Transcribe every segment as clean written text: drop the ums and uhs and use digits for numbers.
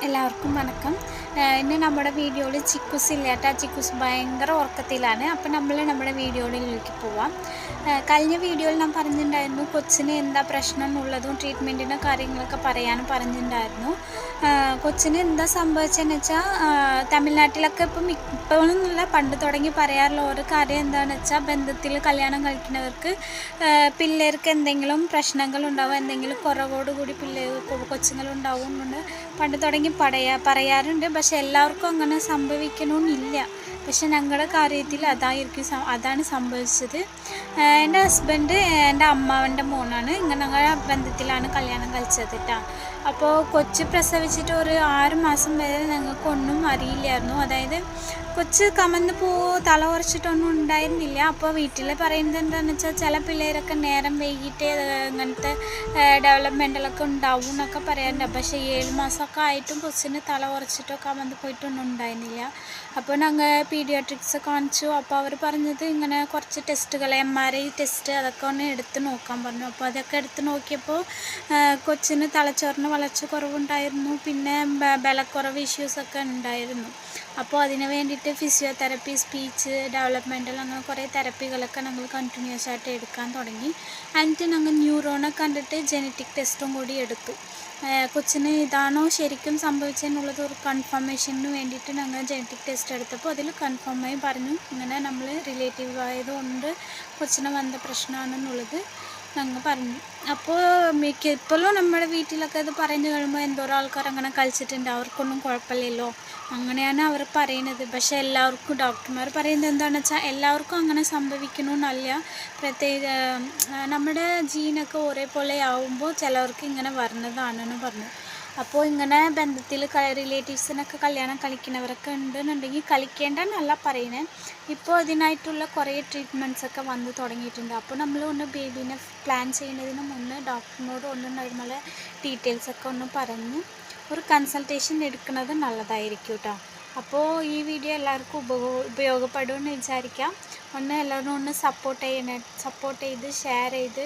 എല്ലാവർക്കും വണക്കം. ഇന്ന് നമ്മുടെ വീഡിയോയിൽ ചിക്കൂസ് ഇല്ല കേട്ടോ. ചിക്കൂസ് ഭയങ്കര ഉറക്കത്തിലാണ്. അപ്പം നമ്മൾ നമ്മുടെ വീഡിയോയിലേക്ക് പോവാം. കഴിഞ്ഞ വീഡിയോയിൽ ഞാൻ പറഞ്ഞിട്ടുണ്ടായിരുന്നു കൊച്ചിന് എന്താ പ്രശ്നം എന്നുള്ളതും ട്രീറ്റ്മെൻറ്റിൻ്റെ കാര്യങ്ങളൊക്കെ പറയാനും പറഞ്ഞിട്ടുണ്ടായിരുന്നു. കൊച്ചിന് എന്താ സംഭവിച്ചതെന്ന് വെച്ചാൽ തമിഴ്നാട്ടിലൊക്കെ ഇപ്പോഴൊന്നുമില്ല, പണ്ട് തുടങ്ങി പറയാറുള്ള ഒരു കാര്യം എന്താണെന്ന് വെച്ചാൽ ബന്ധത്തിൽ കല്യാണം കഴിക്കുന്നവർക്ക് പിള്ളേർക്ക് എന്തെങ്കിലും പ്രശ്നങ്ങളുണ്ടാവും, എന്തെങ്കിലും കുറവോടുകൂടി കൊച്ചുങ്ങളുണ്ടാവും എന്ന് പണ്ട് തുടങ്ങി പറയാറുണ്ട്. പക്ഷെ എല്ലാവർക്കും അങ്ങനെ സംഭവിക്കണമെന്നില്ല. പക്ഷെ ഞങ്ങളുടെ കാര്യത്തിൽ അതാണ് സംഭവിച്ചത്. എൻ്റെ ഹസ്ബൻഡ് എൻ്റെ അമ്മാവൻ്റെ മോനാണ്. ഇങ്ങനെ ഞങ്ങളുടെ ബന്ധത്തിലാണ് കല്യാണം കഴിച്ചത് കേട്ടോ. അപ്പോൾ കൊച്ച് പ്രസവിച്ചിട്ട് ഒരു 6 മാസം വരെ ഞങ്ങൾക്കൊന്നും അറിയില്ലായിരുന്നു. അതായത് കൊച്ച് കമന്ന് തല ഉറച്ചിട്ടൊന്നും ഉണ്ടായിരുന്നില്ല. അപ്പോൾ വീട്ടിൽ പറയുന്നത് എന്താണെന്ന് വെച്ചാൽ ചില പിള്ളേരൊക്കെ നേരം വൈകിട്ട് ഇങ്ങനത്തെ ഡെവലപ്മെൻറ്റിലൊക്കെ ഉണ്ടാവും എന്നൊക്കെ പറയാറുണ്ട്. പക്ഷേ 7 മാസമൊക്കെ ആയിട്ടും കൊച്ചിന് തല ഉറച്ചിട്ടോ കമന്ന് പോയിട്ടൊന്നും ഉണ്ടായിരുന്നില്ല. അപ്പോൾ ഞങ്ങൾ പീഡിയാട്രിക്സ് കാണിച്ചു. അപ്പോൾ അവർ പറഞ്ഞത് ഇങ്ങനെ കുറച്ച് ടെസ്റ്റുകൾ, MRI ടെസ്റ്റ് അതൊക്കെ ഒന്ന് എടുത്ത് നോക്കാൻ പറഞ്ഞു. അപ്പോൾ അതൊക്കെ എടുത്ത് നോക്കിയപ്പോൾ കൊച്ചിന് തലച്ചോറിന് വളർച്ച കുറവുണ്ടായിരുന്നു, പിന്നെ ബലക്കുറവ് ഇഷ്യൂസൊക്കെ ഉണ്ടായിരുന്നു. അപ്പോൾ അതിന് വേണ്ടിയിട്ട് ഫിസിയോതെറപ്പി, സ്പീച്ച് ഡെവലപ്മെൻറ്റൽ അങ്ങനെ കുറേ തെറപ്പികളൊക്കെ ഞങ്ങൾ കണ്ടിന്യൂസ് ആയിട്ട് എടുക്കാൻ തുടങ്ങി. എന്നിട്ട് ഞങ്ങൾ ന്യൂറോണെ കണ്ടിട്ട് ജെനറ്റിക് ടെസ്റ്റും കൂടി എടുത്തു. കൊച്ചിന് ഇതാണോ ശരിക്കും സംഭവിച്ചതെന്നുള്ളത് ഒരു കൺഫർമേഷന് വേണ്ടിയിട്ട് ഞങ്ങൾ ജെനറ്റിക് ടെസ്റ്റ് എടുത്തപ്പോൾ അതിൽ കൺഫേമായി പറഞ്ഞു ഇങ്ങനെ നമ്മൾ റിലേറ്റീവ് ആയതുകൊണ്ട് കൊച്ചിന് വന്ന പ്രശ്നമാണെന്നുള്ളത് ഞങ്ങൾ പറഞ്ഞു. അപ്പോൾ ഇപ്പോഴും നമ്മുടെ വീട്ടിലൊക്കെ ഇത് പറഞ്ഞു കഴിയുമ്പോൾ എന്തോരം ആൾക്കാർ അങ്ങനെ കളിച്ചിട്ടുണ്ട്, അവർക്കൊന്നും കുഴപ്പമില്ലല്ലോ അങ്ങനെയാണ് അവർ പറയുന്നത്. പക്ഷേ എല്ലാവർക്കും ഡോക്ടർമാർ പറയുന്നത് എന്താണെന്ന് വെച്ചാൽ എല്ലാവർക്കും അങ്ങനെ സംഭവിക്കണമെന്നല്ല. നമ്മുടെ ജീനൊക്കെ ഒരേപോലെ ആവുമ്പോൾ ചിലവർക്ക് ഇങ്ങനെ വരുന്നതാണെന്ന് പറഞ്ഞു. അപ്പോൾ ഇങ്ങനെ ബന്ധത്തിൽ റിലേറ്റീവ്സിനൊക്കെ കല്യാണം കളിക്കുന്നവരൊക്കെ ഉണ്ടെന്നുണ്ടെങ്കിൽ കളിക്കേണ്ടെന്നല്ല പറയുന്നത്. ഇപ്പോൾ അതിനായിട്ടുള്ള കുറേ ട്രീറ്റ്മെൻറ്റ്സൊക്കെ വന്ന് തുടങ്ങിയിട്ടുണ്ട്. അപ്പോൾ നമ്മൾ ഒന്ന് ബേബീനെ പ്ലാൻ ചെയ്യുന്നതിന് മുന്നേ ഡോക്ടറിനോട് ഒന്ന് നമ്മളെ ഡീറ്റെയിൽസൊക്കെ ഒന്ന് പറഞ്ഞ് ഒരു കൺസൾട്ടേഷൻ എടുക്കുന്നത് നല്ലതായിരിക്കും കേട്ടോ. അപ്പോൾ ഈ വീഡിയോ എല്ലാവർക്കും ഉപയോഗപ്പെടുമെന്ന് വിചാരിക്കാം. എല്ലാവരും ഒന്ന് സപ്പോർട്ട് ചെയ്ത് ഷെയർ ചെയ്ത്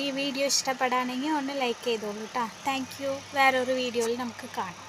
ഈ വീഡിയോ ഇഷ്ടപ്പെടുകയാണെങ്കിൽ ഒന്ന് ലൈക്ക് ചെയ്തോളൂ കേട്ടോ. Thank you. വേറൊരു വീഡിയോയിൽ നമുക്ക് കാണാം.